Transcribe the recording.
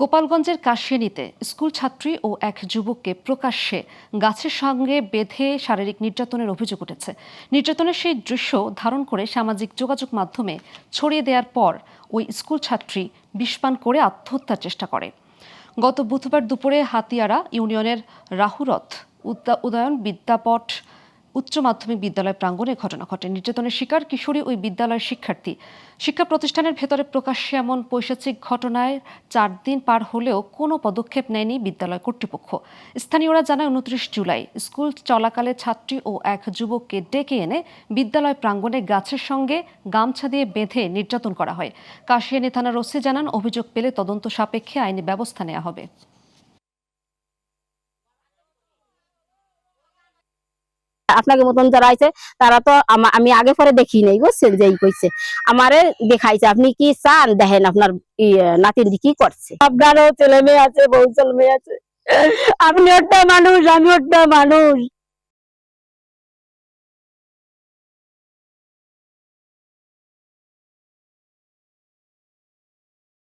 গোপালগঞ্জের কাশিয়ানীতে স্কুল ছাত্রী ও এক যুবককে প্রকাশ্যে গাছের সঙ্গে বেঁধে শারীরিক নির্যাতনের অভিযোগ উঠেছে। নির্যাতনের সেই দৃশ্য ধারণ করে সামাজিক যোগাযোগ মাধ্যমে ছড়িয়ে দেওয়ার পর ওই স্কুল ছাত্রী বিষপান করে আত্মহত্যার চেষ্টা করে। গত বুধবার দুপুরে হাতিয়ারা ইউনিয়নের রাহুরথ উদয়ন বিদ্যাপট উচ্চ মাধ্যমিক বিদ্যালয় প্রাঙ্গণে ঘটনা ঘটে। নির্যাতনের শিকার কিশোরী ওই বিদ্যালয়ের শিক্ষার্থী। শিক্ষা প্রতিষ্ঠানের ভেতরে প্রকাশ্যে এমন পৈশাচিক ঘটনায় 4 দিন পার হলেও কোনো পদক্ষেপ নেয়নি বিদ্যালয় কর্তৃপক্ষ। স্থানীয়রা জানায় 29 জুলাই স্কুল চলাকালে ছাত্রী ও এক যুবককে ডেকে এনে বিদ্যালয় প্রাঙ্গণে গাছের সঙ্গে গামছা দিয়ে বেঁধে নির্যাতন করা হয়। কাশিয়ানী থানার ওসি জানান, অভিযোগ পেলে তদন্ত সাপেক্ষে আইনি ব্যবস্থা নেওয়া হবে। আপনাকে মতন যারা আছে তারা তো আমি আগে পরে দেখি নাই, বুঝছেন, যে কইছে আমারে দেখাইছে। আপনি কি চান দেখেন আপনার নাতিন কি করছে। আপনারও ছেলে মেয়ে আছে, বউ ছেলে মেয়ে আছে, আপনি একটা মানুষ, আমি একটা মানুষ।